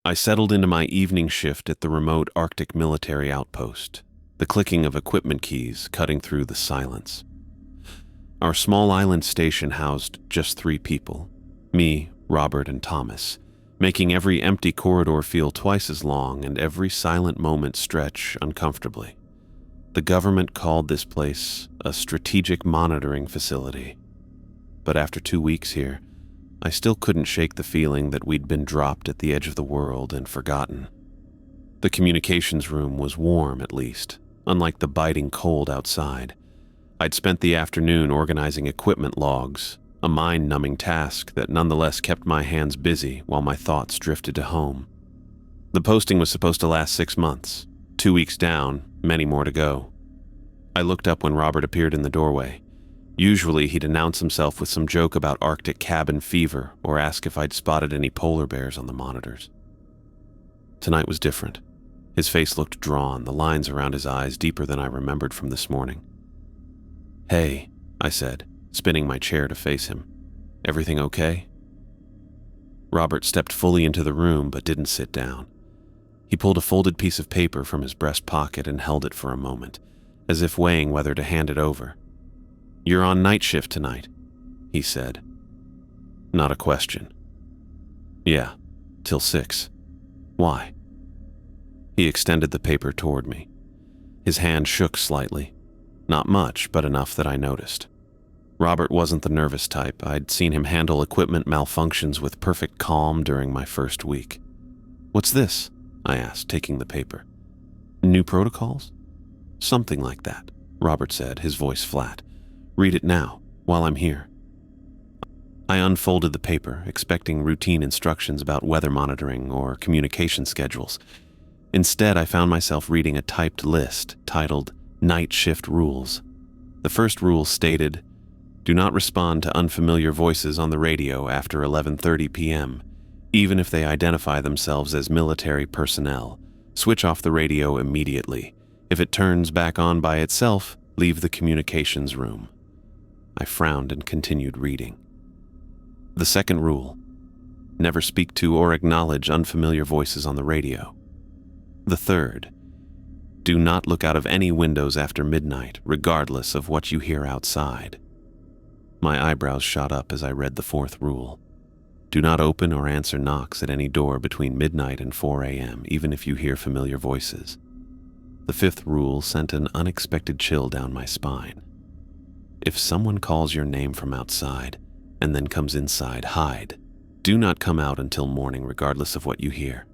I settled into my evening shift at the remote Arctic military outpost, the clicking of equipment keys cutting through the silence. Our small island station housed just 3 people, me, Robert, and Thomas, making every empty corridor feel twice as long and every silent moment stretch uncomfortably. The government called this place a strategic monitoring facility. But after 2 weeks here, I still couldn't shake the feeling that we'd been dropped at the edge of the world and forgotten. The communications room was warm, at least, unlike the biting cold outside. I'd spent the afternoon organizing equipment logs, a mind-numbing task that nonetheless kept my hands busy while my thoughts drifted to home. The posting was supposed to last 6 months. 2 weeks down, many more to go. I looked up when Robert appeared in the doorway. Usually he'd announce himself with some joke about Arctic cabin fever or ask if I'd spotted any polar bears on the monitors. Tonight was different. His face looked drawn, the lines around his eyes deeper than I remembered from this morning. "Hey," I said, spinning my chair to face him. "Everything okay?" Robert stepped fully into the room but didn't sit down. He pulled a folded piece of paper from his breast pocket and held it for a moment, as if weighing whether to hand it over. "You're on night shift tonight," he said. Not a question. "Yeah, till 6. Why?" He extended the paper toward me. His hand shook slightly. Not much, but enough that I noticed. Robert wasn't the nervous type. I'd seen him handle equipment malfunctions with perfect calm during my first week. "What's this?" I asked, taking the paper. "New protocols?" "Something like that," Robert said, his voice flat. "Read it now, while I'm here." I unfolded the paper, expecting routine instructions about weather monitoring or communication schedules. Instead, I found myself reading a typed list titled Night Shift Rules. The first rule stated, "Do not respond to unfamiliar voices on the radio after 11:30 p.m., even if they identify themselves as military personnel. Switch off the radio immediately. If it turns back on by itself, leave the communications room." I frowned and continued reading. The second rule, never speak to or acknowledge unfamiliar voices on the radio. The third, do not look out of any windows after midnight, regardless of what you hear outside. My eyebrows shot up as I read the fourth rule. Do not open or answer knocks at any door between midnight and 4 a.m., even if you hear familiar voices. The fifth rule sent an unexpected chill down my spine. If someone calls your name from outside and then comes inside, hide. Do not come out until morning, regardless of what you hear.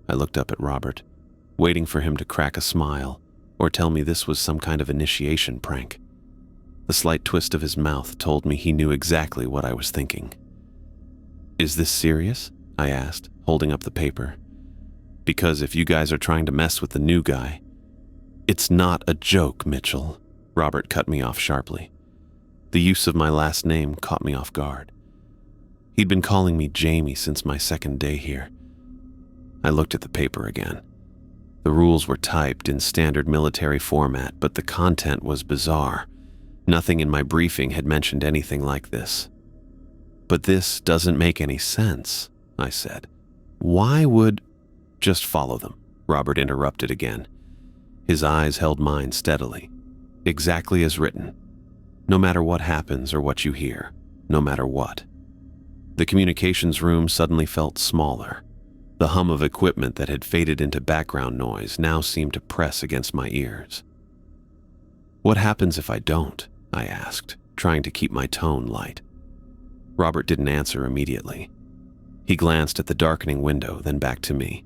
I looked up at Robert, waiting for him to crack a smile or tell me this was some kind of initiation prank. The slight twist of his mouth told me he knew exactly what I was thinking. "Is this serious?" I asked, holding up the paper. "Because if you guys are trying to mess with the new guy..." "It's not a joke, Mitchell," Robert cut me off sharply. The use of my last name caught me off guard. He'd been calling me Jamie since my second day here. I looked at the paper again. The rules were typed in standard military format, but the content was bizarre. Nothing in my briefing had mentioned anything like this. "But this doesn't make any sense," I said. "Why would..." "Just follow them," Robert interrupted again. His eyes held mine steadily. "Exactly as written. No matter what happens or what you hear, no matter what." The communications room suddenly felt smaller. The hum of equipment that had faded into background noise now seemed to press against my ears. "What happens if I don't?" I asked, trying to keep my tone light. Robert didn't answer immediately. He glanced at the darkening window, then back to me.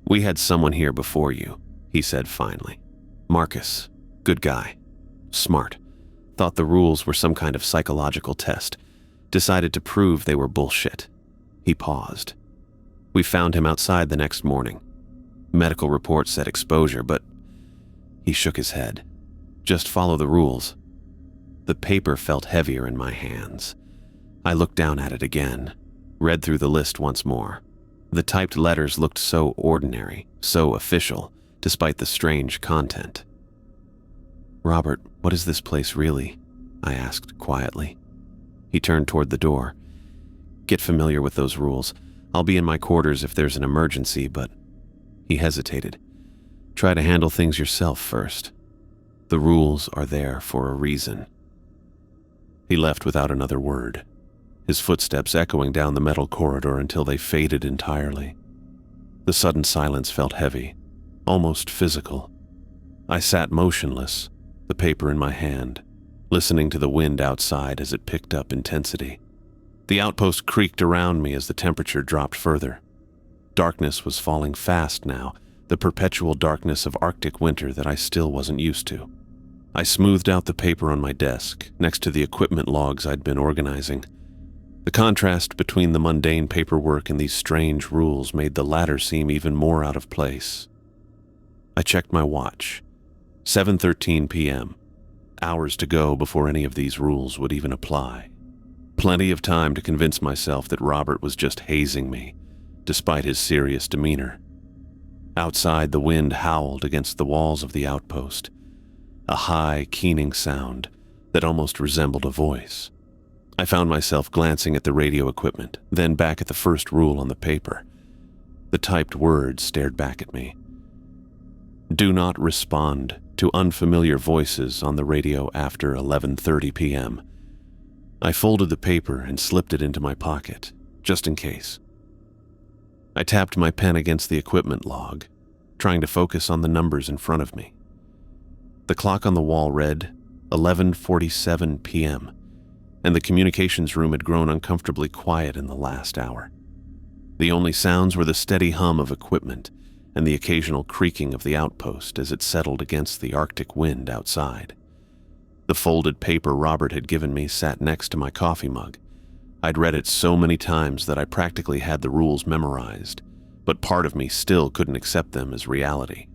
"We had someone here before you," he said finally. "Marcus, good guy, smart, thought the rules were some kind of psychological test, decided to prove they were bullshit." He paused. "We found him outside the next morning. Medical report said exposure, but..." He shook his head. "Just follow the rules." The paper felt heavier in my hands. I looked down at it again, read through the list once more. The typed letters looked so ordinary, so official, despite the strange content. "Robert, what is this place really?" I asked quietly. He turned toward the door. "Get familiar with those rules. I'll be in my quarters if there's an emergency, but he hesitated. Try to handle things yourself first. The rules are there for a reason. He left without another word, his footsteps echoing down the metal corridor until they faded entirely. The sudden silence felt heavy, almost physical. I sat motionless, the paper in my hand, listening to the wind outside as it picked up intensity. The outpost creaked around me as the temperature dropped further. Darkness was falling fast now, the perpetual darkness of Arctic winter that I still wasn't used to. I smoothed out the paper on my desk, next to the equipment logs I'd been organizing. The contrast between the mundane paperwork and these strange rules made the latter seem even more out of place. I checked my watch. 7:13 p.m. Hours to go before any of these rules would even apply. Plenty of time to convince myself that Robert was just hazing me, despite his serious demeanor. Outside, the wind howled against the walls of the outpost, a high, keening sound that almost resembled a voice. I found myself glancing at the radio equipment, then back at the first rule on the paper. The typed words stared back at me. Do not respond to unfamiliar voices on the radio after 11:30 p.m. I folded the paper and slipped it into my pocket, just in case. I tapped my pen against the equipment log, trying to focus on the numbers in front of me. The clock on the wall read 11:47 p.m., and the communications room had grown uncomfortably quiet in the last hour. The only sounds were the steady hum of equipment and the occasional creaking of the outpost as it settled against the Arctic wind outside. The folded paper Robert had given me sat next to my coffee mug. I'd read it so many times that I practically had the rules memorized, but part of me still couldn't accept them as reality.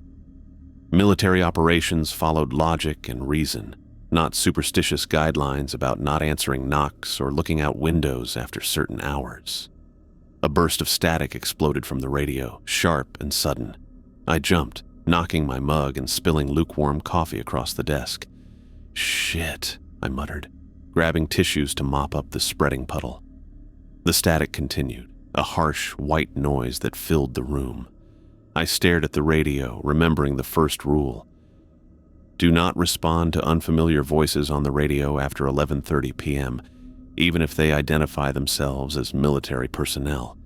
Military operations followed logic and reason, not superstitious guidelines about not answering knocks or looking out windows after certain hours. A burst of static exploded from the radio, sharp and sudden. I jumped, knocking my mug and spilling lukewarm coffee across the desk. Shit, I muttered, grabbing tissues to mop up the spreading puddle. The static continued, a harsh, white noise that filled the room. I stared at the radio, remembering the first rule. Do not respond to unfamiliar voices on the radio after 11:30 p.m., even if they identify themselves as military personnel.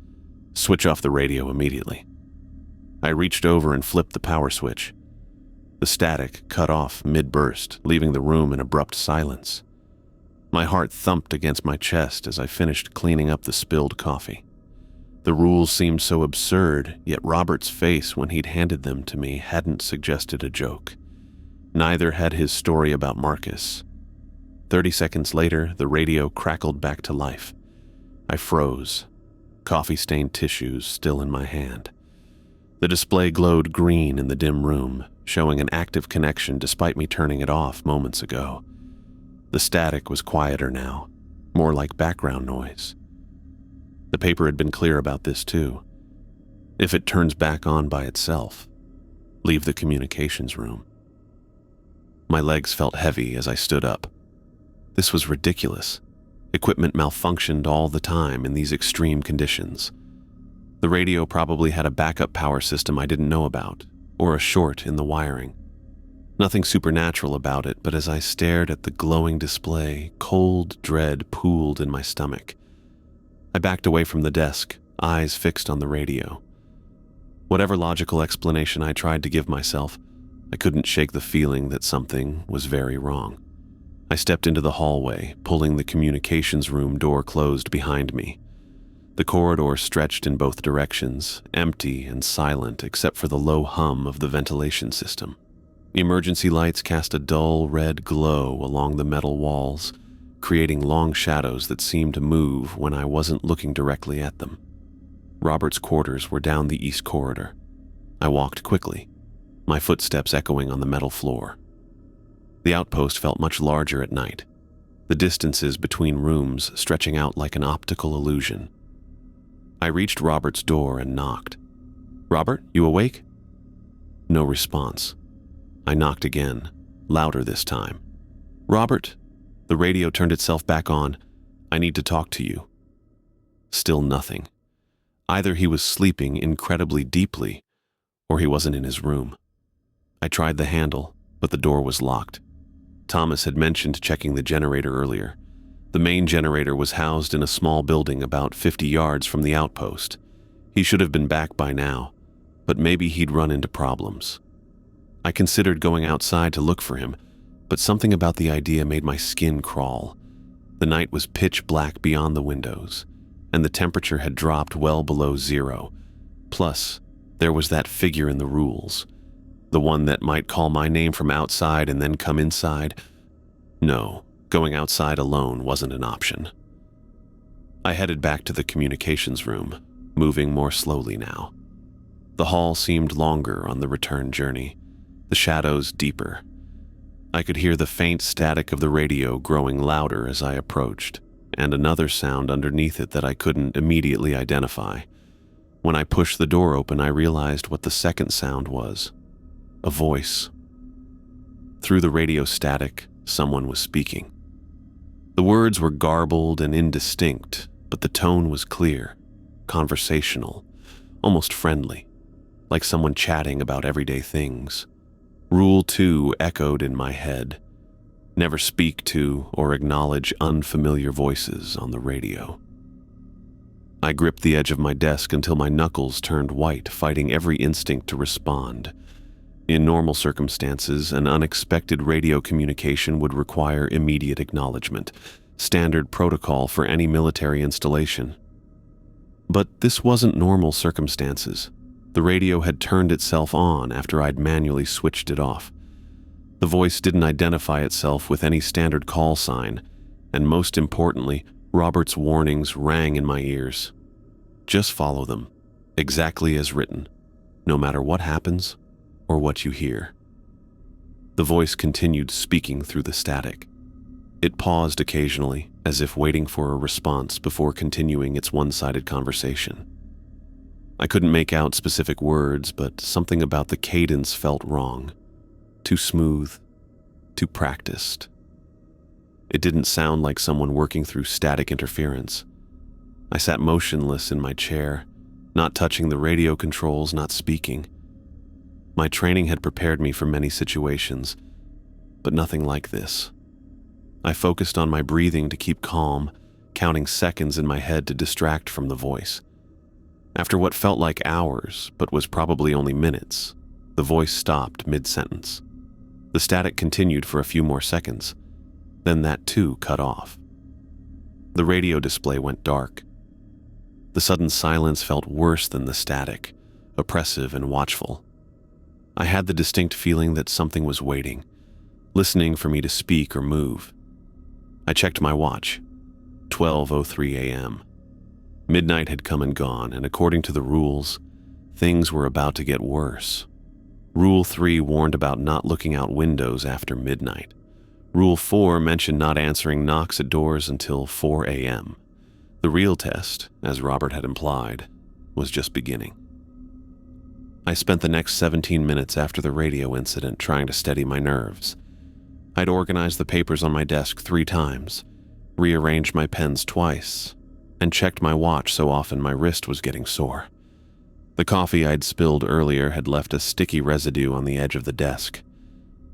Switch off the radio immediately. I reached over and flipped the power switch. The static cut off mid-burst, leaving the room in abrupt silence. My heart thumped against my chest as I finished cleaning up the spilled coffee. The rules seemed so absurd, yet Robert's face when he'd handed them to me hadn't suggested a joke. Neither had his story about Marcus. 30 seconds later, the radio crackled back to life. I froze, coffee-stained tissues still in my hand. The display glowed green in the dim room, showing an active connection despite me turning it off moments ago. The static was quieter now, more like background noise. The paper had been clear about this too. If it turns back on by itself, leave the communications room. My legs felt heavy as I stood up. This was ridiculous. Equipment malfunctioned all the time in these extreme conditions. The radio probably had a backup power system I didn't know about, or a short in the wiring. Nothing supernatural about it, but as I stared at the glowing display, cold dread pooled in my stomach. I backed away from the desk, eyes fixed on the radio. Whatever logical explanation I tried to give myself, I couldn't shake the feeling that something was very wrong. I stepped into the hallway, pulling the communications room door closed behind me. The corridor stretched in both directions, empty and silent except for the low hum of the ventilation system. Emergency lights cast a dull red glow along the metal walls, creating long shadows that seemed to move when I wasn't looking directly at them. Robert's quarters were down the east corridor. I walked quickly, my footsteps echoing on the metal floor. The outpost felt much larger at night, the distances between rooms stretching out like an optical illusion. I reached Robert's door and knocked. "Robert, you awake?" No response. I knocked again, louder this time. "Robert?" The radio turned itself back on. "I need to talk to you." Still nothing. Either he was sleeping incredibly deeply, or he wasn't in his room. I tried the handle, but the door was locked. Thomas had mentioned checking the generator earlier. The main generator was housed in a small building about 50 yards from the outpost. He should have been back by now, but maybe he'd run into problems. I considered going outside to look for him, but something about the idea made my skin crawl. The night was pitch black beyond the windows, and the temperature had dropped well below zero. Plus, there was that figure in the rules, the one that might call my name from outside and then come inside. No, going outside alone wasn't an option. I headed back to the communications room, moving more slowly now. The hall seemed longer on the return journey, the shadows deeper. I could hear the faint static of the radio growing louder as I approached, and another sound underneath it that I couldn't immediately identify. When I pushed the door open, I realized what the second sound was. A voice. Through the radio static, someone was speaking. The words were garbled and indistinct, but the tone was clear, conversational, almost friendly, like someone chatting about everyday things. Rule 2 echoed in my head. Never speak to or acknowledge unfamiliar voices on the radio. I gripped the edge of my desk until my knuckles turned white, fighting every instinct to respond. In normal circumstances, an unexpected radio communication would require immediate acknowledgement, standard protocol for any military installation. But this wasn't normal circumstances. The radio had turned itself on after I'd manually switched it off. The voice didn't identify itself with any standard call sign, and most importantly, Robert's warnings rang in my ears. Just follow them, exactly as written, no matter what happens or what you hear. The voice continued speaking through the static. It paused occasionally, as if waiting for a response before continuing its one-sided conversation. I couldn't make out specific words, but something about the cadence felt wrong. Too smooth, too practiced. It didn't sound like someone working through static interference. I sat motionless in my chair, not touching the radio controls, not speaking. My training had prepared me for many situations, but nothing like this. I focused on my breathing to keep calm, counting seconds in my head to distract from the voice. After what felt like hours, but was probably only minutes, the voice stopped mid-sentence. The static continued for a few more seconds. Then that too cut off. The radio display went dark. The sudden silence felt worse than the static, oppressive and watchful. I had the distinct feeling that something was waiting, listening for me to speak or move. I checked my watch. 12:03 a.m. Midnight had come and gone, and according to the rules, things were about to get worse. Rule 3 warned about not looking out windows after midnight. Rule 4 mentioned not answering knocks at doors until 4 a.m. The real test, as Robert had implied, was just beginning. I spent the next 17 minutes after the radio incident trying to steady my nerves. I'd organized the papers on my desk 3 times, rearranged my pens twice, and checked my watch so often my wrist was getting sore. The coffee I'd spilled earlier had left a sticky residue on the edge of the desk.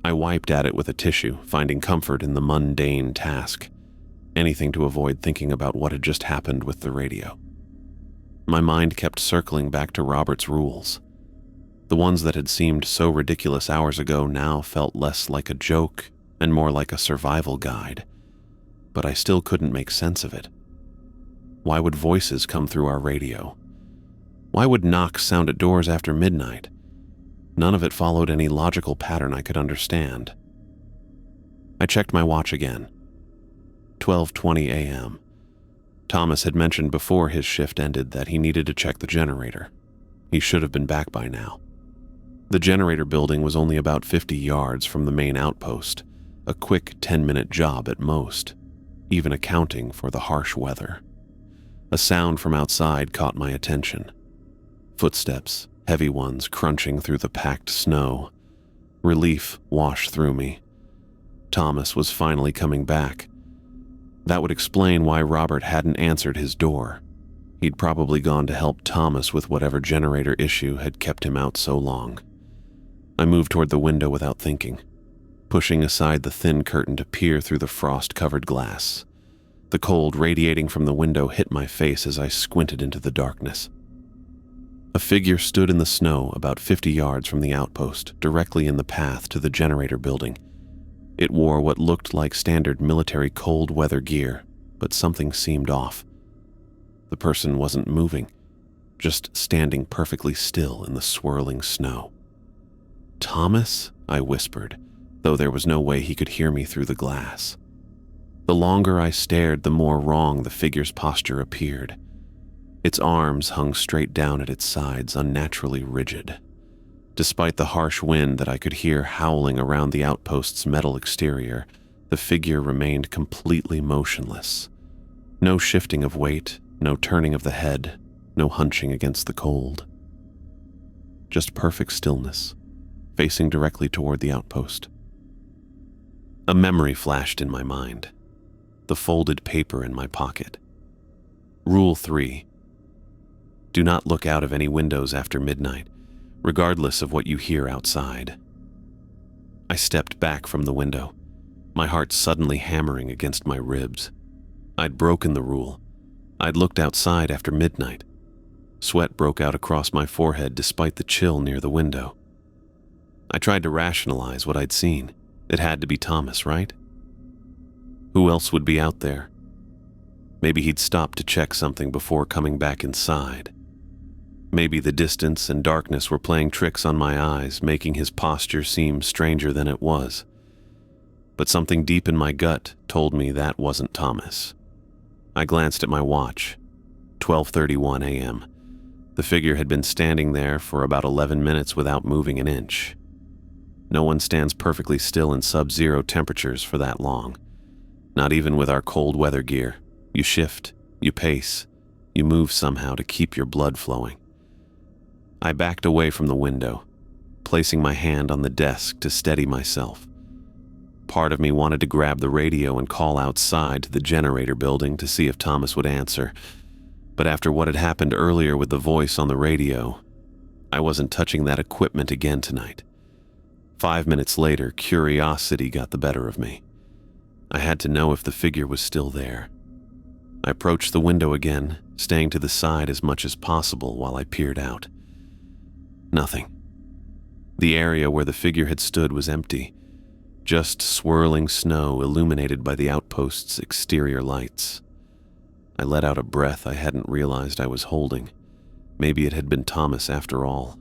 I wiped at it with a tissue, finding comfort in the mundane task. Anything to avoid thinking about what had just happened with the radio. My mind kept circling back to Robert's rules. The ones that had seemed so ridiculous hours ago now felt less like a joke and more like a survival guide. But I still couldn't make sense of it. Why would voices come through our radio? Why would knocks sound at doors after midnight? None of it followed any logical pattern I could understand. I checked my watch again. 12:20 a.m. Thomas had mentioned before his shift ended that he needed to check the generator. He should have been back by now. The generator building was only about 50 yards from the main outpost, a quick 10-minute job at most, even accounting for the harsh weather. A sound from outside caught my attention. Footsteps, heavy ones crunching through the packed snow. Relief washed through me. Thomas was finally coming back. That would explain why Robert hadn't answered his door. He'd probably gone to help Thomas with whatever generator issue had kept him out so long. I moved toward the window without thinking, pushing aside the thin curtain to peer through the frost-covered glass. The cold radiating from the window hit my face as I squinted into the darkness. A figure stood in the snow about 50 yards from the outpost, directly in the path to the generator building. It wore what looked like standard military cold weather gear, but something seemed off. The person wasn't moving, just standing perfectly still in the swirling snow. "Thomas?" I whispered, though there was no way he could hear me through the glass. The longer I stared, the more wrong the figure's posture appeared. Its arms hung straight down at its sides, unnaturally rigid. Despite the harsh wind that I could hear howling around the outpost's metal exterior, the figure remained completely motionless. No shifting of weight, no turning of the head, no hunching against the cold. Just perfect stillness, facing directly toward the outpost. A memory flashed in my mind. The folded paper in my pocket. Rule 3. Do not look out of any windows after midnight, regardless of what you hear outside. I stepped back from the window, my heart suddenly hammering against my ribs. I'd broken the rule. I'd looked outside after midnight. Sweat broke out across my forehead despite the chill near the window. I tried to rationalize what I'd seen. It had to be Thomas, right? Who else would be out there? Maybe he'd stopped to check something before coming back inside. Maybe the distance and darkness were playing tricks on my eyes, making his posture seem stranger than it was. But something deep in my gut told me that wasn't Thomas. I glanced at my watch. 12:31 a.m. The figure had been standing there for about 11 minutes without moving an inch. No one stands perfectly still in sub-zero temperatures for that long. Not even with our cold weather gear. You shift, you pace, you move somehow to keep your blood flowing. I backed away from the window, placing my hand on the desk to steady myself. Part of me wanted to grab the radio and call outside to the generator building to see if Thomas would answer, but after what had happened earlier with the voice on the radio, I wasn't touching that equipment again tonight. 5 minutes later, curiosity got the better of me. I had to know if the figure was still there. I approached the window again, staying to the side as much as possible while I peered out. Nothing. The area where the figure had stood was empty, just swirling snow illuminated by the outpost's exterior lights. I let out a breath I hadn't realized I was holding. Maybe it had been Thomas after all,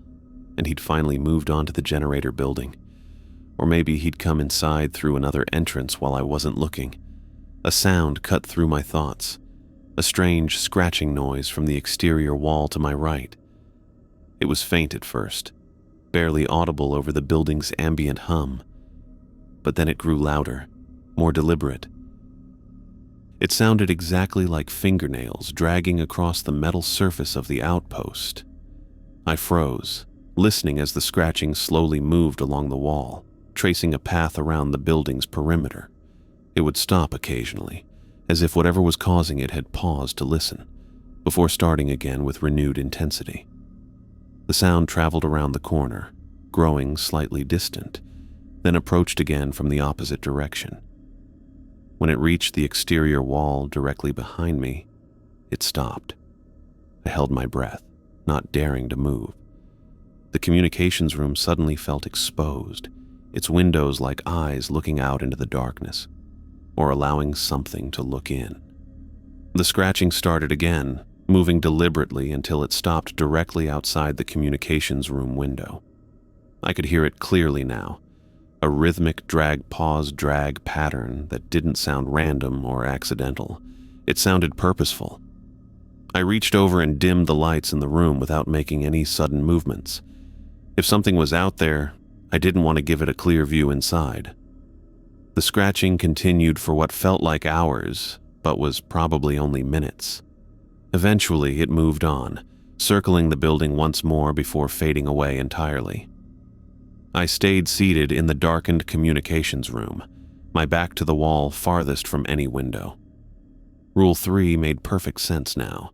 and he'd finally moved on to the generator building. Or maybe he'd come inside through another entrance while I wasn't looking. A sound cut through my thoughts. A strange scratching noise from the exterior wall to my right. It was faint at first, barely audible over the building's ambient hum. But then it grew louder, more deliberate. It sounded exactly like fingernails dragging across the metal surface of the outpost. I froze, listening as the scratching slowly moved along the wall, tracing a path around the building's perimeter. It would stop occasionally, as if whatever was causing it had paused to listen, before starting again with renewed intensity. The sound traveled around the corner, growing slightly distant, then approached again from the opposite direction. When it reached the exterior wall directly behind me, it stopped. I held my breath, not daring to move. The communications room suddenly felt exposed, its windows like eyes looking out into the darkness, or allowing something to look in. The scratching started again, moving deliberately until it stopped directly outside the communications room window. I could hear it clearly now, a rhythmic drag-pause-drag pattern that didn't sound random or accidental. It sounded purposeful. I reached over and dimmed the lights in the room without making any sudden movements. If something was out there, I didn't want to give it a clear view inside. The scratching continued for what felt like hours, but was probably only minutes. Eventually, it moved on, circling the building once more before fading away entirely. I stayed seated in the darkened communications room, my back to the wall farthest from any window. Rule 3 made perfect sense now.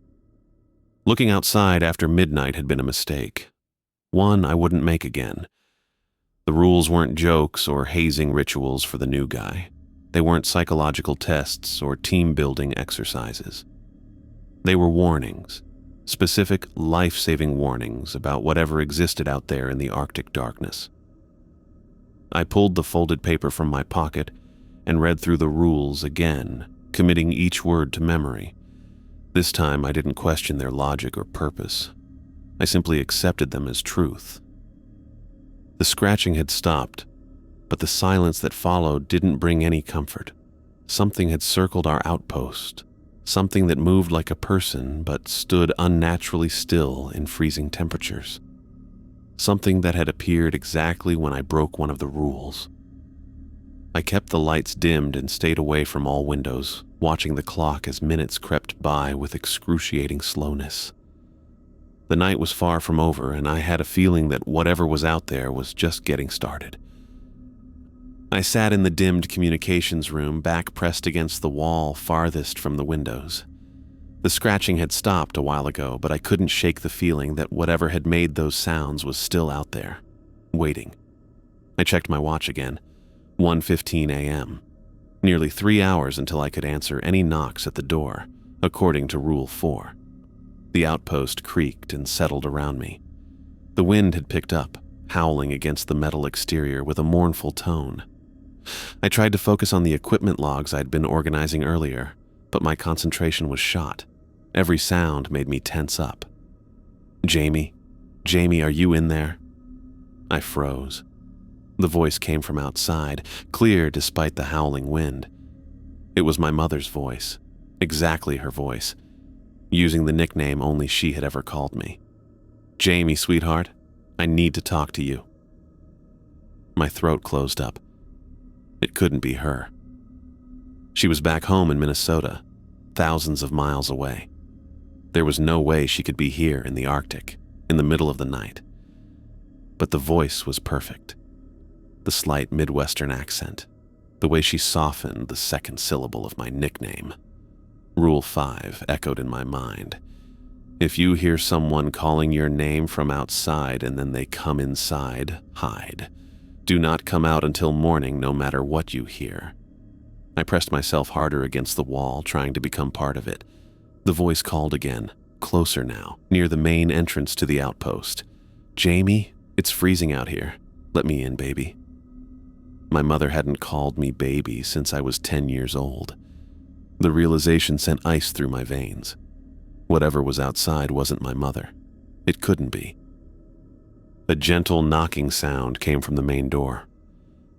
Looking outside after midnight had been a mistake. One I wouldn't make again. The rules weren't jokes or hazing rituals for the new guy. They weren't psychological tests or team-building exercises. They were warnings, specific life-saving warnings about whatever existed out there in the Arctic darkness. I pulled the folded paper from my pocket and read through the rules again, committing each word to memory. This time I didn't question their logic or purpose. I simply accepted them as truth. The scratching had stopped, but the silence that followed didn't bring any comfort. Something had circled our outpost, something that moved like a person but stood unnaturally still in freezing temperatures. Something that had appeared exactly when I broke one of the rules. I kept the lights dimmed and stayed away from all windows, watching the clock as minutes crept by with excruciating slowness. The night was far from over, and I had a feeling that whatever was out there was just getting started. I sat in the dimmed communications room, back pressed against the wall farthest from the windows. The scratching had stopped a while ago, but I couldn't shake the feeling that whatever had made those sounds was still out there, waiting. I checked my watch again. 1:15 a.m. Nearly 3 hours until I could answer any knocks at the door, according to Rule 4. The outpost creaked and settled around me. The wind had picked up, howling against the metal exterior with a mournful tone. I tried to focus on the equipment logs I'd been organizing earlier, but my concentration was shot. Every sound made me tense up. Jamie, are you in there? I froze. The voice came from outside, clear despite the howling wind. It was my mother's voice, exactly her voice, using the nickname only she had ever called me. Jamie, sweetheart, I need to talk to you. My throat closed up. It couldn't be her. She was back home in Minnesota, thousands of miles away. There was no way she could be here in the Arctic, in the middle of the night. But the voice was perfect. The slight Midwestern accent, the way she softened the second syllable of my nickname. Rule 5 echoed in my mind. If you hear someone calling your name from outside and then they come inside, hide. Do not come out until morning, no matter what you hear. I pressed myself harder against the wall, trying to become part of it. The voice called again, closer now, near the main entrance to the outpost. Jamie, it's freezing out here. Let me in, baby. My mother hadn't called me baby since I was 10 years old. The realization sent ice through my veins. Whatever was outside wasn't my mother. It couldn't be. A gentle knocking sound came from the main door.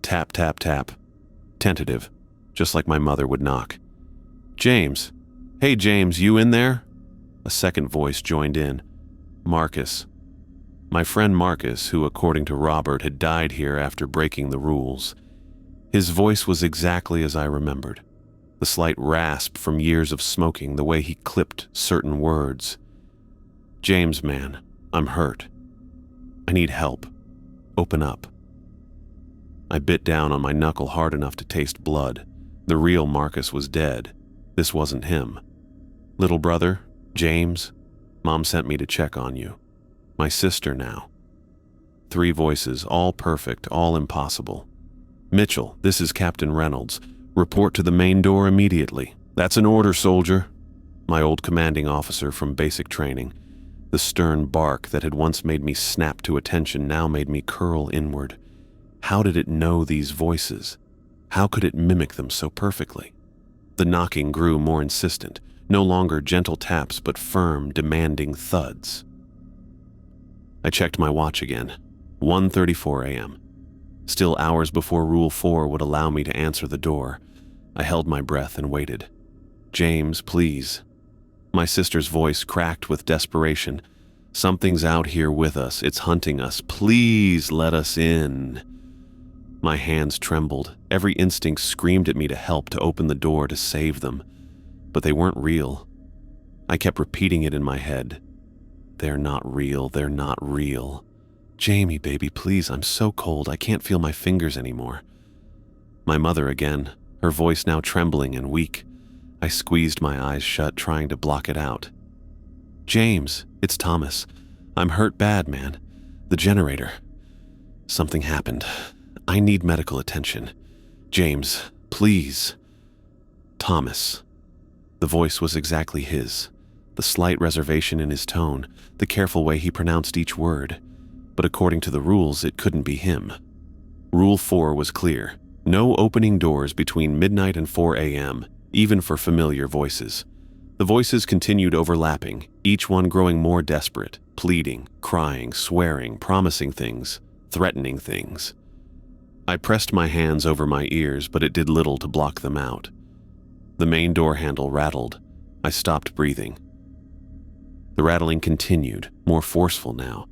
Tap, tap, tap. Tentative, just like my mother would knock. James. Hey, James, you in there? A second voice joined in. Marcus. My friend Marcus, who, according to Robert, had died here after breaking the rules. His voice was exactly as I remembered. The slight rasp from years of smoking, the way he clipped certain words. James, man, I'm hurt. I need help. Open up. I bit down on my knuckle hard enough to taste blood. The real Marcus was dead. This wasn't him. Little brother, James, Mom sent me to check on you. My sister now. 3 voices, all perfect, all impossible. Mitchell, this is Captain Reynolds. Report to the main door immediately. That's an order, soldier. My old commanding officer from basic training. The stern bark that had once made me snap to attention now made me curl inward. How did it know these voices? How could it mimic them so perfectly? The knocking grew more insistent, no longer gentle taps but firm, demanding thuds. I checked my watch again. 1:34 a.m. Still hours before Rule 4 would allow me to answer the door. I held my breath and waited. James, please. My sister's voice cracked with desperation. Something's out here with us. It's hunting us. Please let us in. My hands trembled. Every instinct screamed at me to help, to open the door, to save them. But they weren't real. I kept repeating it in my head. They're not real. They're not real. Jamie, baby, please, I'm so cold. I can't feel my fingers anymore. My mother again, her voice now trembling and weak. I squeezed my eyes shut, trying to block it out. James, it's Thomas. I'm hurt bad, man. The generator. Something happened. I need medical attention. James, please. Thomas. The voice was exactly his. The slight reservation in his tone, the careful way he pronounced each word. But according to the rules, it couldn't be him. Rule 4 was clear. No opening doors between midnight and 4 a.m., even for familiar voices. The voices continued overlapping, each one growing more desperate, pleading, crying, swearing, promising things, threatening things. I pressed my hands over my ears, but it did little to block them out. The main door handle rattled. I stopped breathing. The rattling continued, more forceful now.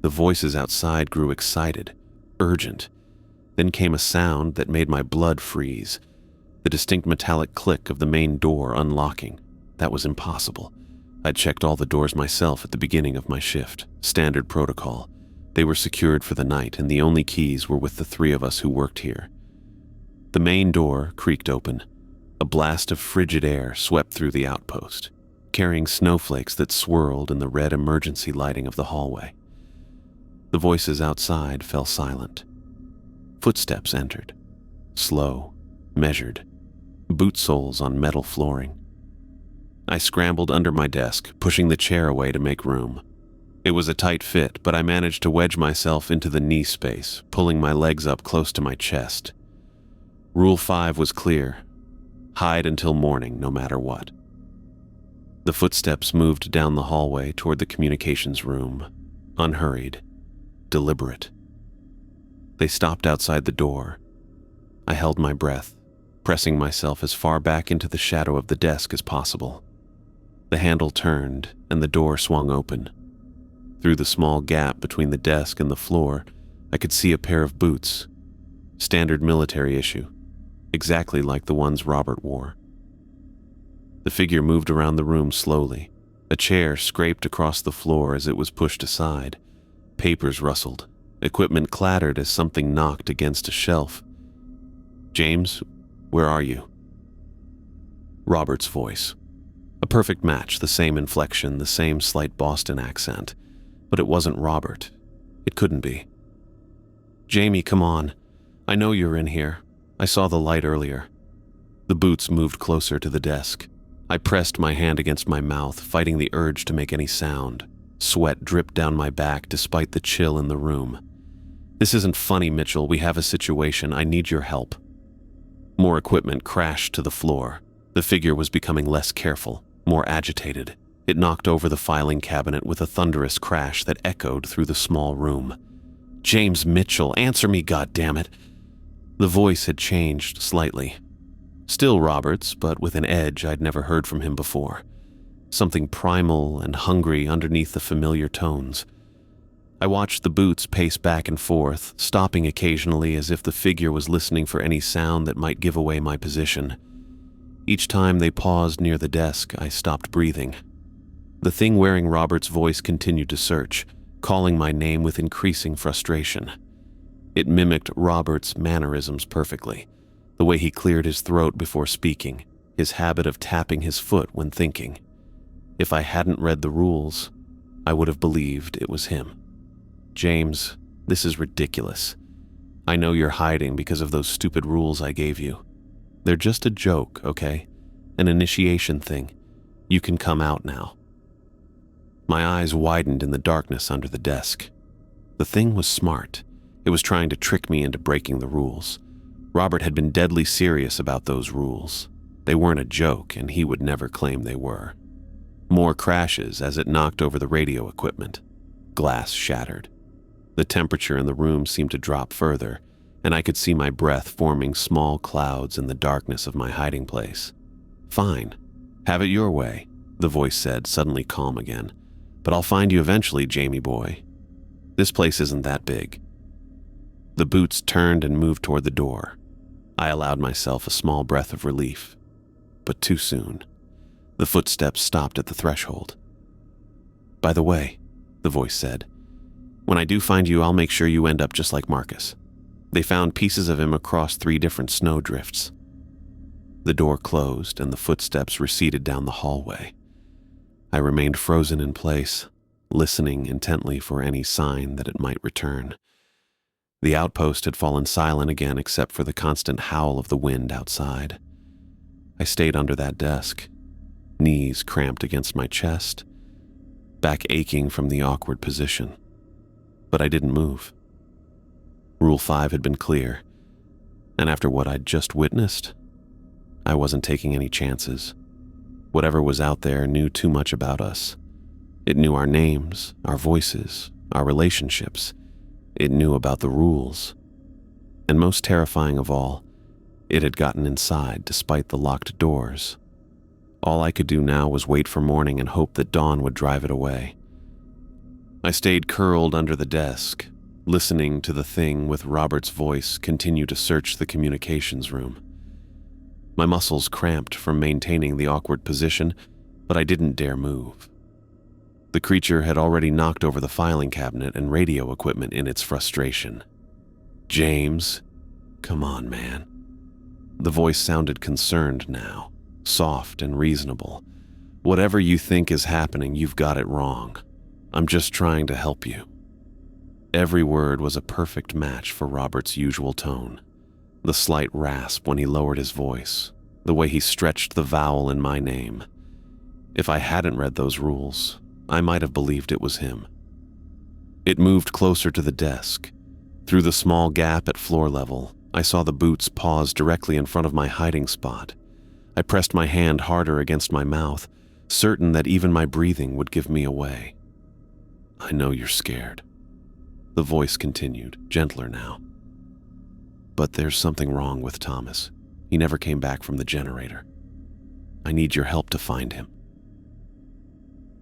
The voices outside grew excited, urgent. Then came a sound that made my blood freeze. The distinct metallic click of the main door unlocking. That was impossible. I'd checked all the doors myself at the beginning of my shift. Standard protocol. They were secured for the night, and the only keys were with the 3 of us who worked here. The main door creaked open. A blast of frigid air swept through the outpost, carrying snowflakes that swirled in the red emergency lighting of the hallway. The voices outside fell silent. Footsteps entered. Slow, measured. Boot soles on metal flooring. I scrambled under my desk, pushing the chair away to make room. It was a tight fit, but I managed to wedge myself into the knee space, pulling my legs up close to my chest. Rule 5 was clear. Hide until morning, no matter what. The footsteps moved down the hallway toward the communications room, unhurried, deliberate. They stopped outside the door. I held my breath, pressing myself as far back into the shadow of the desk as possible. The handle turned, and the door swung open. Through the small gap between the desk and the floor, I could see a pair of boots. Standard military issue, exactly like the ones Robert wore. The figure moved around the room slowly. A chair scraped across the floor as it was pushed aside. Papers rustled. Equipment clattered as something knocked against a shelf. James, where are you? Robert's voice. A perfect match, the same inflection, the same slight Boston accent. But it wasn't Robert. It couldn't be. Jamie, come on. I know you're in here. I saw the light earlier. The boots moved closer to the desk. I pressed my hand against my mouth, fighting the urge to make any sound. Sweat dripped down my back despite the chill in the room. This isn't funny, Mitchell. We have a situation. I need your help. More equipment crashed to the floor. The figure was becoming less careful, more agitated. It knocked over the filing cabinet with a thunderous crash that echoed through the small room. James Mitchell, answer me, goddammit. The voice had changed slightly. Still Robert's, but with an edge I'd never heard from him before. Something primal and hungry underneath the familiar tones. I watched the boots pace back and forth, stopping occasionally as if the figure was listening for any sound that might give away my position. Each time they paused near the desk, I stopped breathing. The thing wearing Robert's voice continued to search, calling my name with increasing frustration. It mimicked Robert's mannerisms perfectly, the way he cleared his throat before speaking, his habit of tapping his foot when thinking. If I hadn't read the rules, I would have believed it was him. James, this is ridiculous. I know you're hiding because of those stupid rules I gave you. They're just a joke, okay? An initiation thing. You can come out now. My eyes widened in the darkness under the desk. The thing was smart. It was trying to trick me into breaking the rules. Robert had been deadly serious about those rules. They weren't a joke, and he would never claim they were. More crashes as it knocked over the radio equipment. Glass shattered. The temperature in the room seemed to drop further, and I could see my breath forming small clouds in the darkness of my hiding place. Fine. Have it your way, the voice said, suddenly calm again. But I'll find you eventually, Jamie boy. This place isn't that big. The boots turned and moved toward the door. I allowed myself a small breath of relief, but too soon. The footsteps stopped at the threshold. By the way, the voice said, when I do find you, I'll make sure you end up just like Marcus. They found pieces of him across 3 different snowdrifts. The door closed and the footsteps receded down the hallway. I remained frozen in place, listening intently for any sign that it might return. The outpost had fallen silent again except for the constant howl of the wind outside. I stayed under that desk, knees cramped against my chest, back aching from the awkward position. But I didn't move. Rule 5 had been clear, and after what I'd just witnessed, I wasn't taking any chances. Whatever was out there knew too much about us. It knew our names, our voices, our relationships. It knew about the rules. And most terrifying of all, it had gotten inside despite the locked doors. All I could do now was wait for morning and hope that dawn would drive it away. I stayed curled under the desk, listening to the thing with Robert's voice continue to search the communications room. My muscles cramped from maintaining the awkward position, but I didn't dare move. The creature had already knocked over the filing cabinet and radio equipment in its frustration. "James, come on, man." The voice sounded concerned now, soft and reasonable. "Whatever you think is happening, you've got it wrong. I'm just trying to help you." Every word was a perfect match for Robert's usual tone. The slight rasp when he lowered his voice, the way he stretched the vowel in my name. If I hadn't read those rules, I might have believed it was him. It moved closer to the desk. Through the small gap at floor level, I saw the boots pause directly in front of my hiding spot. I pressed my hand harder against my mouth, certain that even my breathing would give me away. "I know you're scared." The voice continued, gentler now. "But there's something wrong with Thomas. He never came back from the generator. I need your help to find him."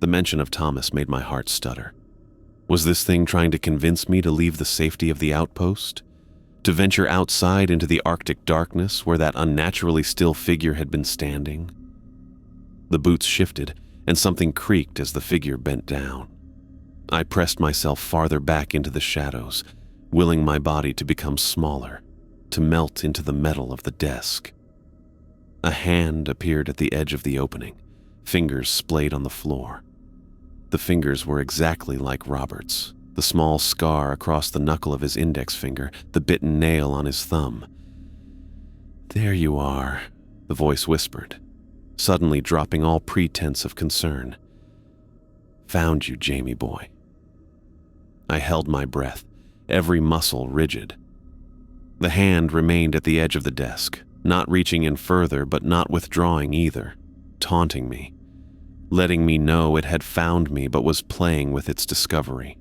The mention of Thomas made my heart stutter. Was this thing trying to convince me to leave the safety of the outpost? To venture outside into the Arctic darkness where that unnaturally still figure had been standing? The boots shifted, and something creaked as the figure bent down. I pressed myself farther back into the shadows, willing my body to become smaller, to melt into the metal of the desk. A hand appeared at the edge of the opening, fingers splayed on the floor. The fingers were exactly like Robert's, the small scar across the knuckle of his index finger, the bitten nail on his thumb. "There you are," the voice whispered, suddenly dropping all pretense of concern. "Found you, Jamie boy." I held my breath, every muscle rigid. The hand remained at the edge of the desk, not reaching in further but not withdrawing either, taunting me, letting me know it had found me but was playing with its discovery.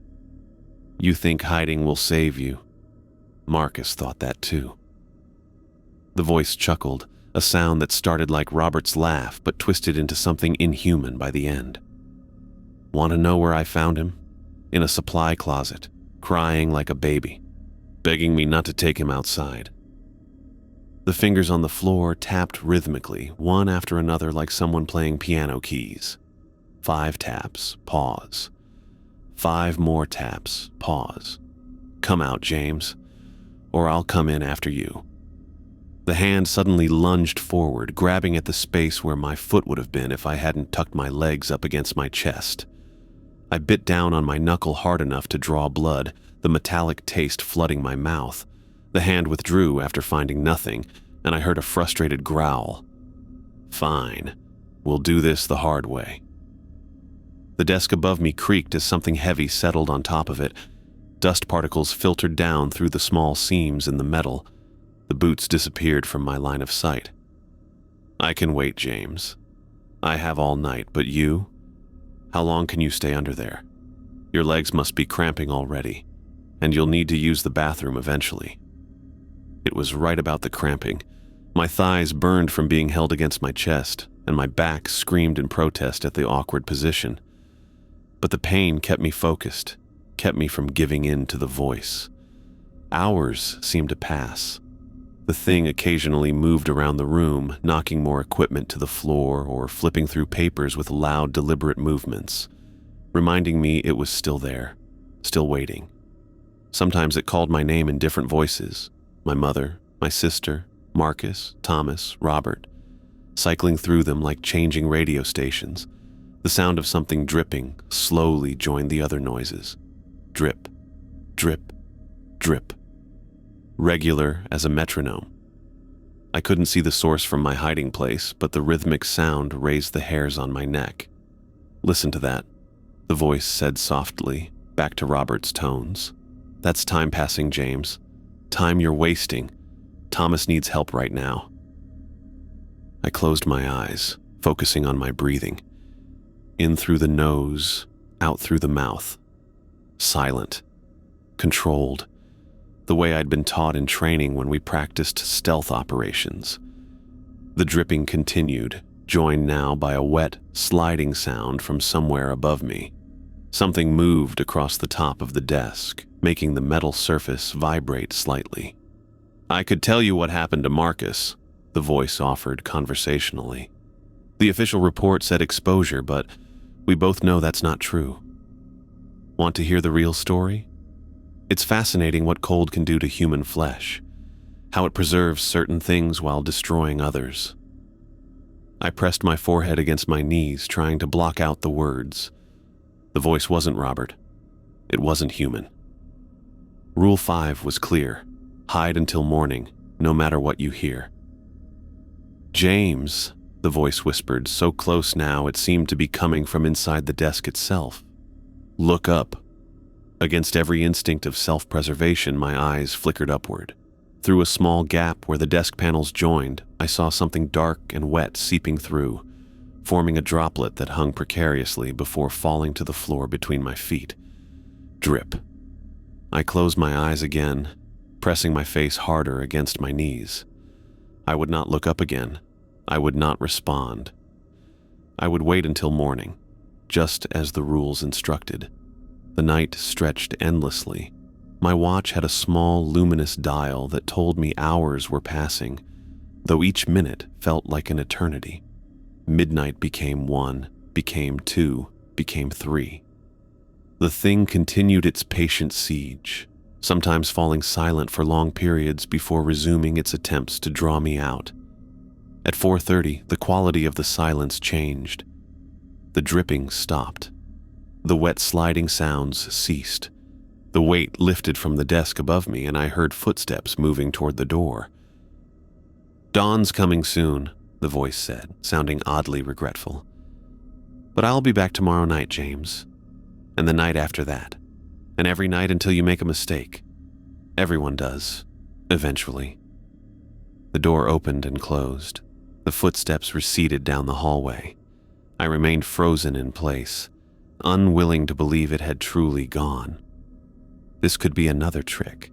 "You think hiding will save you?" Marcus thought that too. The voice chuckled, a sound that started like Robert's laugh but twisted into something inhuman by the end. "Want to know where I found him? In a supply closet, crying like a baby, begging me not to take him outside." The fingers on the floor tapped rhythmically, one after another like someone playing piano keys. 5 taps, pause. 5 more taps, pause. "Come out, James, or I'll come in after you." The hand suddenly lunged forward, grabbing at the space where my foot would have been if I hadn't tucked my legs up against my chest. I bit down on my knuckle hard enough to draw blood, the metallic taste flooding my mouth. The hand withdrew after finding nothing, and I heard a frustrated growl. "Fine, we'll do this the hard way." The desk above me creaked as something heavy settled on top of it. Dust particles filtered down through the small seams in the metal. The boots disappeared from my line of sight. "I can wait, James. I have all night, but you? How long can you stay under there? Your legs must be cramping already, and you'll need to use the bathroom eventually." It was right about the cramping. My thighs burned from being held against my chest, and my back screamed in protest at the awkward position. But the pain kept me focused, kept me from giving in to the voice. Hours seemed to pass. The thing occasionally moved around the room, knocking more equipment to the floor or flipping through papers with loud, deliberate movements, reminding me it was still there, still waiting. Sometimes it called my name in different voices: my mother, my sister, Marcus, Thomas, Robert, cycling through them like changing radio stations. The sound of something dripping slowly joined the other noises. Drip, drip, drip. Regular as a metronome. I couldn't see the source from my hiding place, but the rhythmic sound raised the hairs on my neck. "Listen to that," the voice said softly, back to Robert's tones. "That's time passing, James. Time you're wasting. Thomas needs help right now." I closed my eyes, focusing on my breathing. In through the nose, out through the mouth. Silent. Controlled. The way I'd been taught in training when we practiced stealth operations. The dripping continued, joined now by a wet, sliding sound from somewhere above me. Something moved across the top of the desk, making the metal surface vibrate slightly. "I could tell you what happened to Marcus," the voice offered conversationally. "The official report said exposure, but we both know that's not true. Want to hear the real story? It's fascinating what cold can do to human flesh, how it preserves certain things while destroying others." I pressed my forehead against my knees, trying to block out the words. The voice wasn't Robert. It wasn't human. Rule 5 was clear. Hide until morning, no matter what you hear. "James," the voice whispered, so close now it seemed to be coming from inside the desk itself. "Look up." Against every instinct of self-preservation, my eyes flickered upward. Through a small gap where the desk panels joined, I saw something dark and wet seeping through, forming a droplet that hung precariously before falling to the floor between my feet. Drip. I closed my eyes again, pressing my face harder against my knees. I would not look up again. I would not respond. I would wait until morning, just as the rules instructed. The night stretched endlessly. My watch had a small, luminous dial that told me hours were passing, though each minute felt like an eternity. Midnight became 1, became 2, became 3. The thing continued its patient siege, sometimes falling silent for long periods before resuming its attempts to draw me out. At 4:30, the quality of the silence changed. The dripping stopped. The wet sliding sounds ceased. The weight lifted from the desk above me, and I heard footsteps moving toward the door. "Dawn's coming soon," the voice said, sounding oddly regretful. "But I'll be back tomorrow night, James. And the night after that. And every night until you make a mistake. Everyone does. Eventually." The door opened and closed. The footsteps receded down the hallway. I remained frozen in place, unwilling to believe it had truly gone. This could be another trick,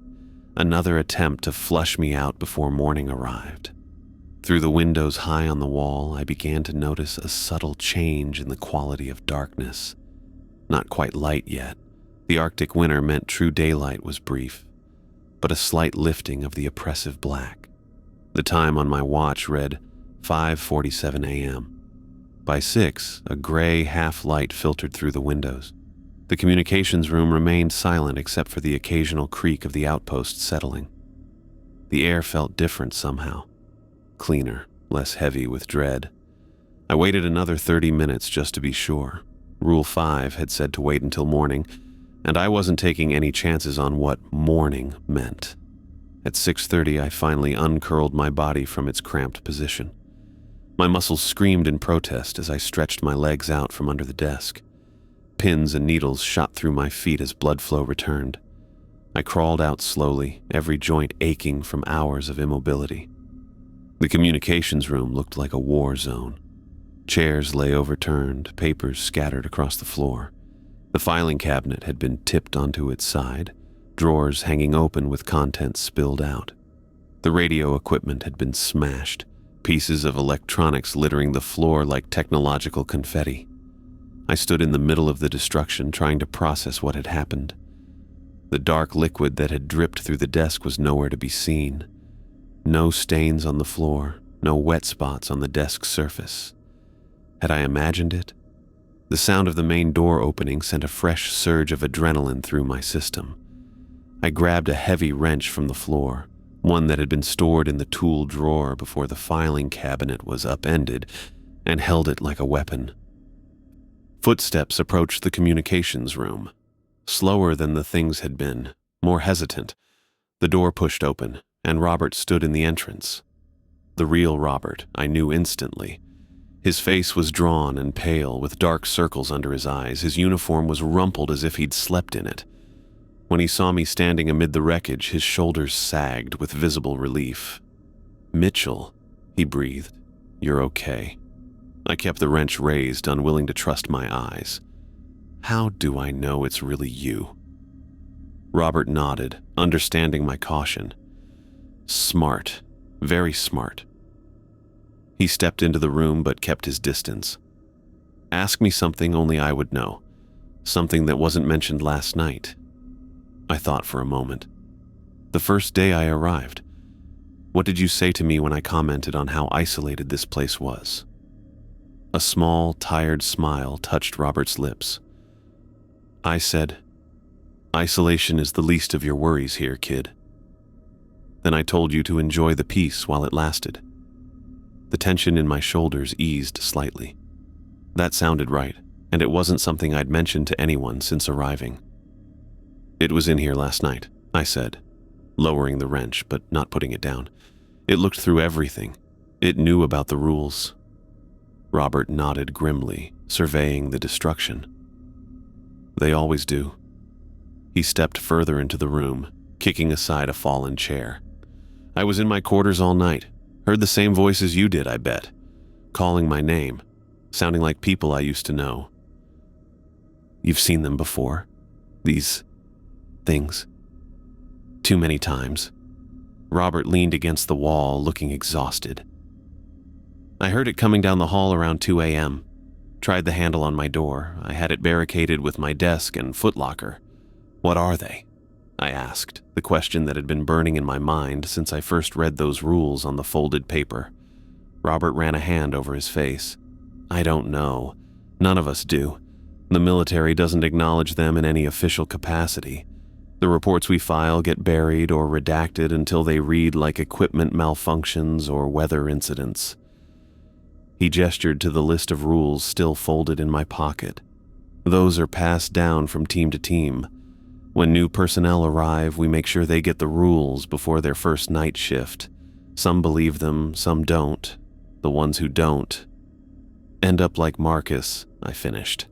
another attempt to flush me out before morning arrived. Through the windows high on the wall, I began to notice a subtle change in the quality of darkness. Not quite light yet. The Arctic winter meant true daylight was brief, but a slight lifting of the oppressive black. The time on my watch read 5:47 a.m. By 6, a gray half-light filtered through the windows. The communications room remained silent except for the occasional creak of the outpost settling. The air felt different somehow. Cleaner, less heavy with dread. I waited another 30 minutes just to be sure. Rule 5 had said to wait until morning, and I wasn't taking any chances on what morning meant. At 6:30, I finally uncurled my body from its cramped position. My muscles screamed in protest as I stretched my legs out from under the desk. Pins and needles shot through my feet as blood flow returned. I crawled out slowly, every joint aching from hours of immobility. The communications room looked like a war zone. Chairs lay overturned, papers scattered across the floor. The filing cabinet had been tipped onto its side, drawers hanging open with contents spilled out. The radio equipment had been smashed, pieces of electronics littering the floor like technological confetti. I stood in the middle of the destruction, trying to process what had happened. The dark liquid that had dripped through the desk was nowhere to be seen. No stains on the floor, no wet spots on the desk surface. Had I imagined it? The sound of the main door opening sent a fresh surge of adrenaline through my system. I grabbed a heavy wrench from the floor, one that had been stored in the tool drawer before the filing cabinet was upended, and held it like a weapon. Footsteps approached the communications room. Slower than the things had been, more hesitant. The door pushed open, and Robert stood in the entrance. The real Robert, I knew instantly. His face was drawn and pale, with dark circles under his eyes. His uniform was rumpled as if he'd slept in it. When he saw me standing amid the wreckage, his shoulders sagged with visible relief. "Mitchell," he breathed, "you're okay." I kept the wrench raised, unwilling to trust my eyes. "How do I know it's really you?" Robert nodded, understanding my caution. "Smart, very smart." He stepped into the room but kept his distance. "Ask me something only I would know, something that wasn't mentioned last night." I thought for a moment. "The first day I arrived, what did you say to me when I commented on how isolated this place was?" A small, tired smile touched Robert's lips. I said, "Isolation is the least of your worries here, kid." Then I told you to enjoy the peace while it lasted. The tension in my shoulders eased slightly. That sounded right, and it wasn't something I'd mentioned to anyone since arriving. "It was in here last night," I said, lowering the wrench but not putting it down. "It looked through everything. It knew about the rules." Robert nodded grimly, surveying the destruction. "They always do." He stepped further into the room, kicking aside a fallen chair. "I was in my quarters all night. Heard the same voices you did, I bet. Calling my name, sounding like people I used to know." "You've seen them before? These things?" "Too many times." Robert leaned against the wall, looking exhausted. "I heard it coming down the hall around 2 a.m. Tried the handle on my door. I had it barricaded with my desk and footlocker. What are they?" I asked, the question that had been burning in my mind since I first read those rules on the folded paper. Robert ran a hand over his face. "I don't know. None of us do. The military doesn't acknowledge them in any official capacity. The reports we file get buried or redacted until they read like equipment malfunctions or weather incidents." He gestured to the list of rules still folded in my pocket. "Those are passed down from team to team. When new personnel arrive, we make sure they get the rules before their first night shift. Some believe them, some don't. The ones who don't end up like Marcus," I finished.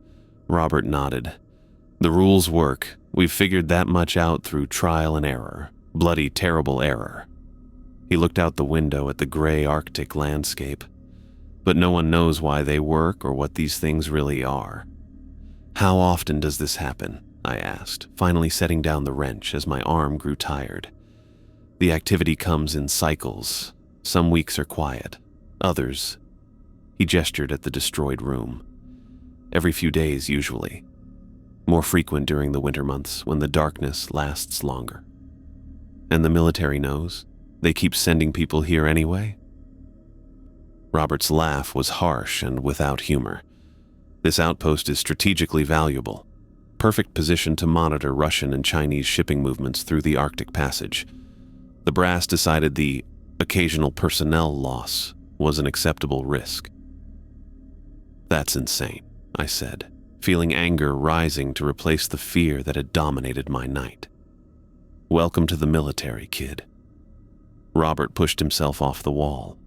Robert nodded. "The rules work. We've figured that much out through trial and error. Bloody, terrible error." He looked out the window at the gray Arctic landscape. "But no one knows why they work or what these things really are." "How often does this happen?" I asked, finally setting down the wrench as my arm grew tired. "The activity comes in cycles. Some weeks are quiet. Others..." He gestured at the destroyed room. "Every few days, usually. More frequent during the winter months when the darkness lasts longer." "And the military knows? They keep sending people here anyway?" Robert's laugh was harsh and without humor. "This outpost is strategically valuable. Perfect position to monitor Russian and Chinese shipping movements through the Arctic Passage. The brass decided the occasional personnel loss was an acceptable risk." "That's insane," I said, feeling anger rising to replace the fear that had dominated my night. "Welcome to the military, kid." Robert pushed himself off the wall.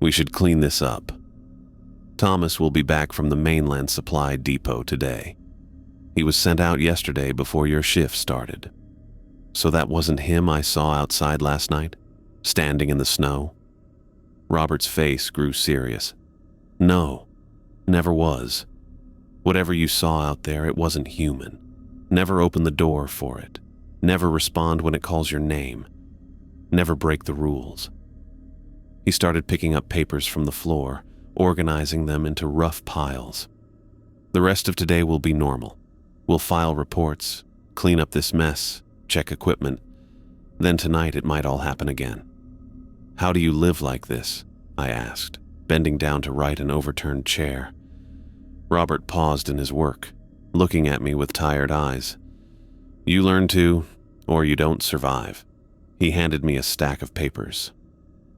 "We should clean this up. Thomas will be back from the mainland supply depot today. He was sent out yesterday before your shift started." "So that wasn't him I saw outside last night, standing in the snow?" Robert's face grew serious. "No, never was. Whatever you saw out there, it wasn't human. Never open the door for it. Never respond when it calls your name. Never break the rules." He started picking up papers from the floor, organizing them into rough piles. "The rest of today will be normal. We'll file reports, clean up this mess, check equipment. Then tonight it might all happen again." "How do you live like this?" I asked, bending down to right an overturned chair. Robert paused in his work, looking at me with tired eyes. "You learn to, or you don't survive." He handed me a stack of papers.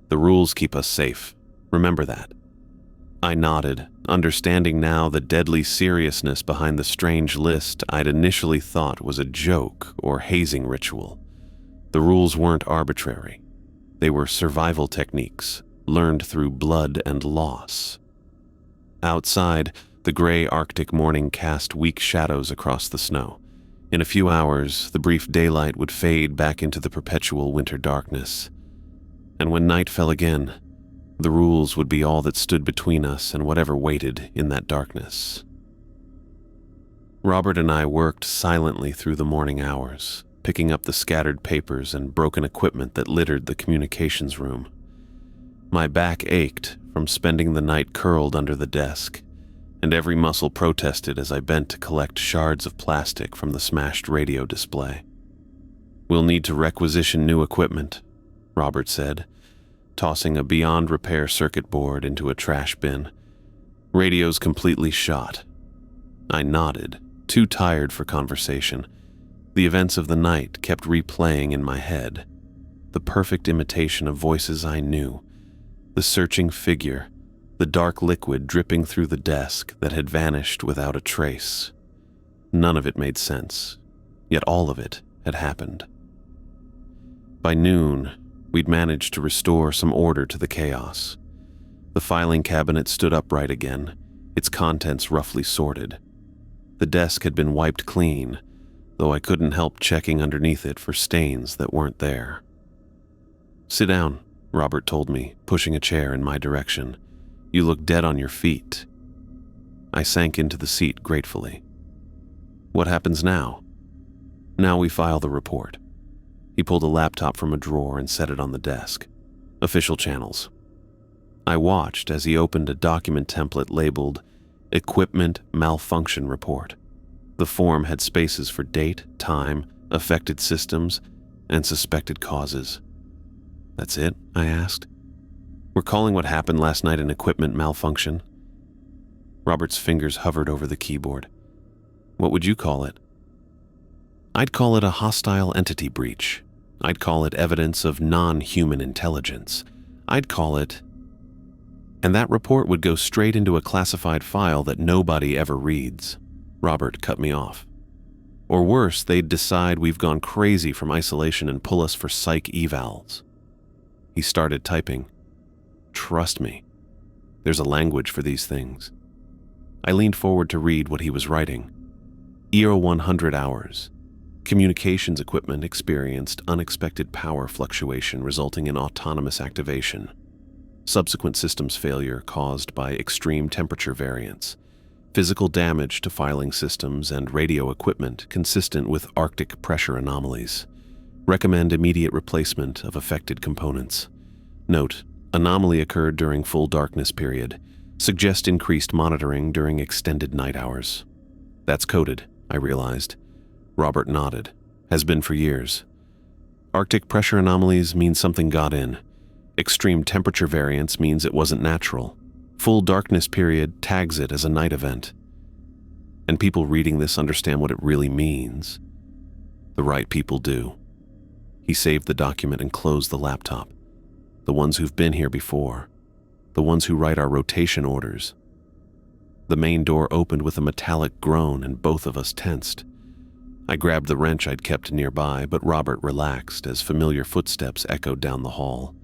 "The rules keep us safe. Remember that." I nodded, understanding now the deadly seriousness behind the strange list I'd initially thought was a joke or hazing ritual. The rules weren't arbitrary. They were survival techniques, learned through blood and loss. Outside, the gray Arctic morning cast weak shadows across the snow. In a few hours, the brief daylight would fade back into the perpetual winter darkness. And when night fell again, the rules would be all that stood between us and whatever waited in that darkness. Robert and I worked silently through the morning hours, picking up the scattered papers and broken equipment that littered the communications room. My back ached from spending the night curled under the desk, and every muscle protested as I bent to collect shards of plastic from the smashed radio display. "We'll need to requisition new equipment," Robert said, tossing a beyond repair circuit board into a trash bin. "Radio's completely shot." I nodded, too tired for conversation. The events of the night kept replaying in my head. The perfect imitation of voices I knew. The searching figure, the dark liquid dripping through the desk that had vanished without a trace. None of it made sense, yet all of it had happened. By noon, we'd managed to restore some order to the chaos. The filing cabinet stood upright again, its contents roughly sorted. The desk had been wiped clean, though I couldn't help checking underneath it for stains that weren't there. "Sit down," Robert told me, pushing a chair in my direction. "You look dead on your feet." I sank into the seat gratefully. "What happens now?" "Now we file the report." He pulled a laptop from a drawer and set it on the desk. "Official channels." I watched as he opened a document template labeled Equipment Malfunction Report. The form had spaces for date, time, affected systems, and suspected causes. "That's it?" I asked. "We're calling what happened last night an equipment malfunction." Robert's fingers hovered over the keyboard. "What would you call it?" "I'd call it a hostile entity breach. I'd call it evidence of non-human intelligence. I'd call it..." "And that report would go straight into a classified file that nobody ever reads." Robert cut me off. "Or worse, they'd decide we've gone crazy from isolation and pull us for psych evals." He started typing. "Trust me, there's a language for these things." I leaned forward to read what he was writing. "ERO 100 hours. Communications equipment experienced unexpected power fluctuation resulting in autonomous activation. Subsequent systems failure caused by extreme temperature variance. Physical damage to filing systems and radio equipment consistent with Arctic pressure anomalies. Recommend immediate replacement of affected components. Note, anomaly occurred during full darkness period. Suggest increased monitoring during extended night hours." "That's coded," I realized. Robert nodded. "Has been for years. Arctic pressure anomalies mean something got in. Extreme temperature variance means it wasn't natural. Full darkness period tags it as a night event. And people reading this understand what it really means. The right people do." He saved the document and closed the laptop. "The ones who've been here before. The ones who write our rotation orders." The main door opened with a metallic groan and both of us tensed. I grabbed the wrench I'd kept nearby, but Robert relaxed as familiar footsteps echoed down the hall.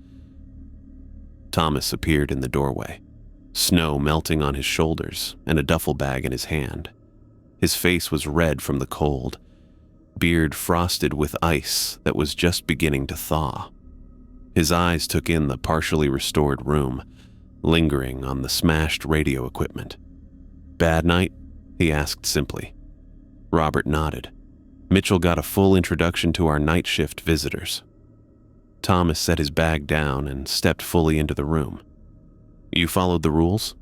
Thomas appeared in the doorway, snow melting on his shoulders and a duffel bag in his hand. His face was red from the cold, beard frosted with ice that was just beginning to thaw. His eyes took in the partially restored room, lingering on the smashed radio equipment. "Bad night?" he asked simply. Robert nodded. "Mitchell got a full introduction to our night shift visitors." Thomas set his bag down and stepped fully into the room. "You followed the rules?"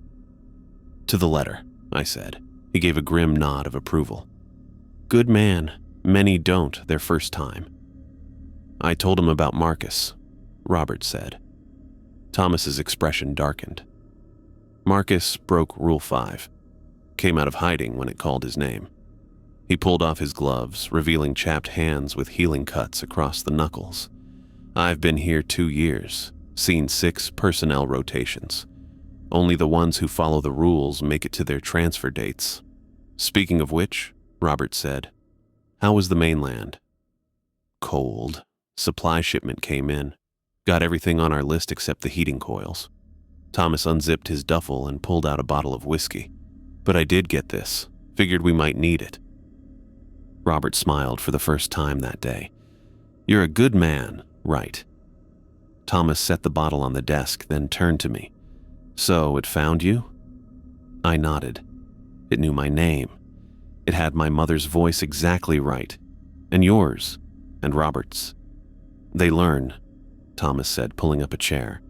"To the letter," I said. He gave a grim nod of approval. "Good man. Many don't their first time." "I told him about Marcus," Robert said. Thomas's expression darkened. "Marcus broke Rule 5. Came out of hiding when it called his name." He pulled off his gloves, revealing chapped hands with healing cuts across the knuckles. "I've been here 2 years, seen 6 personnel rotations. Only the ones who follow the rules make it to their transfer dates. Speaking of which, Robert said, how was the mainland? Cold. Supply shipment came in. Got everything on our list except the heating coils. Thomas unzipped his duffel and pulled out a bottle of whiskey. But I did get this. Figured we might need it. Robert smiled for the first time that day. You're a good man, right? Thomas set the bottle on the desk, then turned to me. So, it found you? I nodded. It knew my name. It had my mother's voice exactly right. And yours. And Robert's. They learn, Thomas said, pulling up a chair.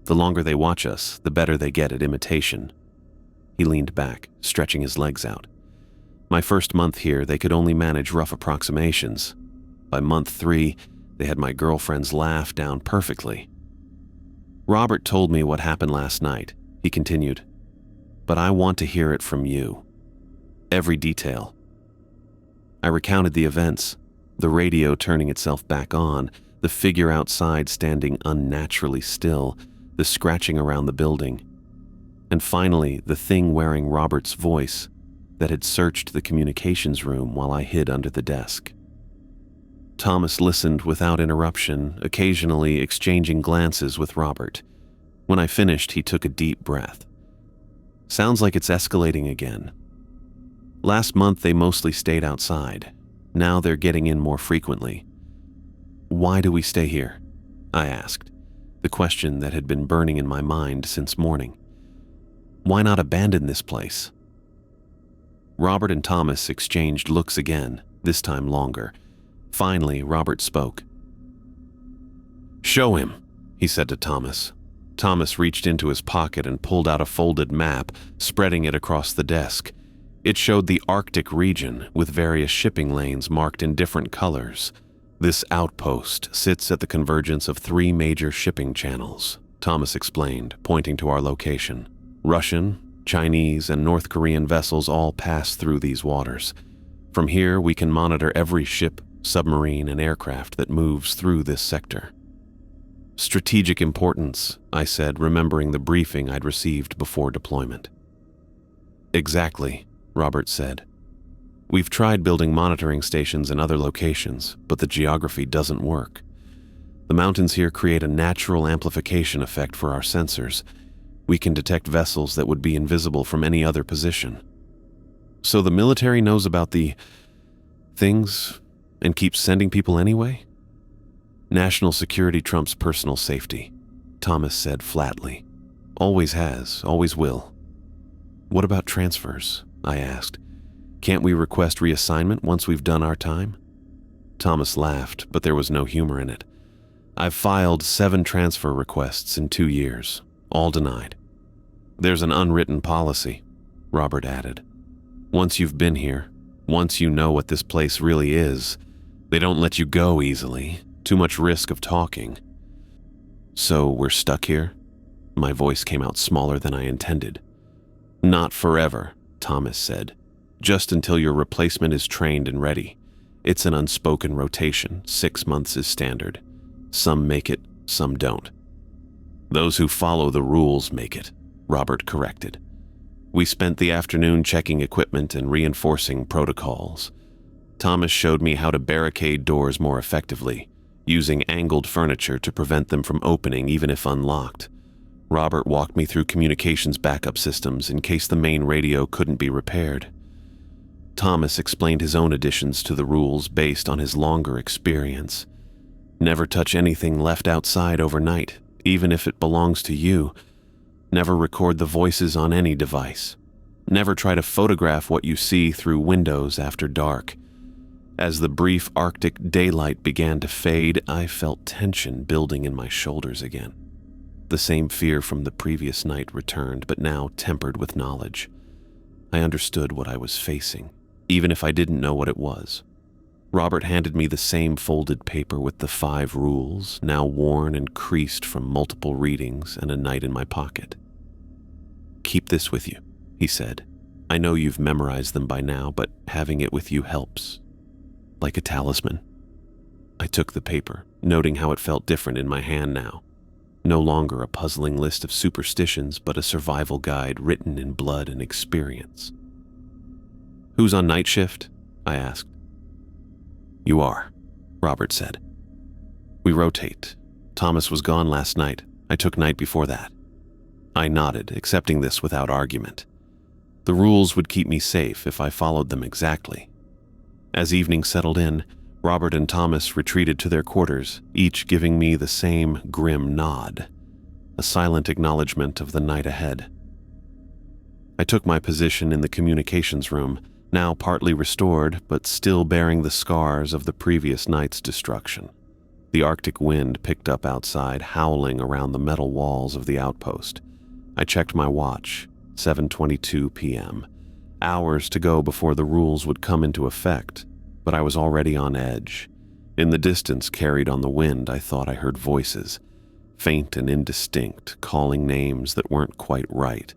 The longer they watch us, the better they get at imitation. He leaned back, stretching his legs out. My first month here, they could only manage rough approximations. By month 3, they had my girlfriend's laugh down perfectly. Robert told me what happened last night, he continued. But I want to hear it from you. Every detail. I recounted the events, the radio turning itself back on, the figure outside standing unnaturally still, the scratching around the building, and finally the thing wearing Robert's voice that had searched the communications room while I hid under the desk. Thomas listened without interruption, occasionally exchanging glances with Robert. When I finished, he took a deep breath. Sounds like it's escalating again. Last month they mostly stayed outside. Now they're getting in more frequently. Why do we stay here? I asked, the question that had been burning in my mind since morning. Why not abandon this place? Robert and Thomas exchanged looks again, this time longer. Finally, Robert spoke. Show him, he said to Thomas. Thomas reached into his pocket and pulled out a folded map, spreading it across the desk. It showed the Arctic region, with various shipping lanes marked in different colors. This outpost sits at the convergence of 3 major shipping channels, Thomas explained, pointing to our location. Russian, Chinese, and North Korean vessels all pass through these waters. From here, we can monitor every ship, submarine, and aircraft that moves through this sector. Strategic importance, I said, remembering the briefing I'd received before deployment. Exactly, Robert said. We've tried building monitoring stations in other locations, but the geography doesn't work. The mountains here create a natural amplification effect for our sensors. We can detect vessels that would be invisible from any other position. So the military knows about the things and keeps sending people anyway? National security trumps personal safety, Thomas said flatly. Always has, always will. What about transfers? I asked. Can't we request reassignment once we've done our time? Thomas laughed, but there was no humor in it. I've filed 7 transfer requests in 2 years, all denied. There's an unwritten policy, Robert added. Once you've been here, once you know what this place really is, they don't let you go easily. Too much risk of talking. So we're stuck here? My voice came out smaller than I intended. Not forever, Thomas said. Just until your replacement is trained and ready. It's an unspoken rotation. 6 months is standard. Some make it, some don't. Those who follow the rules make it, Robert corrected. We spent the afternoon checking equipment and reinforcing protocols. Thomas showed me how to barricade doors more effectively, using angled furniture to prevent them from opening even if unlocked. Robert walked me through communications backup systems in case the main radio couldn't be repaired. Thomas explained his own additions to the rules based on his longer experience. Never touch anything left outside overnight, even if it belongs to you. Never record the voices on any device. Never try to photograph what you see through windows after dark. As the brief Arctic daylight began to fade, I felt tension building in my shoulders again. The same fear from the previous night returned, but now tempered with knowledge. I understood what I was facing, even if I didn't know what it was. Robert handed me the same folded paper with the 5 rules, now worn and creased from multiple readings and a night in my pocket. Keep this with you, he said. I know you've memorized them by now, but having it with you helps. Like a talisman. I took the paper, noting how it felt different in my hand now. No longer a puzzling list of superstitions, but a survival guide written in blood and experience. "Who's on night shift?" I asked. "You are," Robert said. "We rotate. Thomas was gone last night. I took night before that." I nodded, accepting this without argument. The rules would keep me safe if I followed them exactly. As evening settled in, Robert and Thomas retreated to their quarters, each giving me the same grim nod, a silent acknowledgement of the night ahead. I took my position in the communications room, now partly restored but still bearing the scars of the previous night's destruction. The Arctic wind picked up outside, howling around the metal walls of the outpost. I checked my watch, 7:22 p.m. Hours to go before the rules would come into effect, but I was already on edge. In the distance carried on the wind, I thought I heard voices, faint and indistinct, calling names that weren't quite right.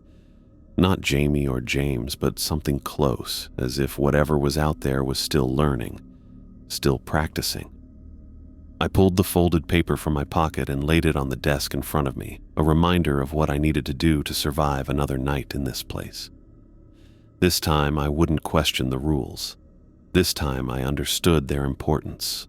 Not Jamie or James, but something close, as if whatever was out there was still learning, still practicing. I pulled the folded paper from my pocket and laid it on the desk in front of me, a reminder of what I needed to do to survive another night in this place. This time I wouldn't question the rules. This time I understood their importance.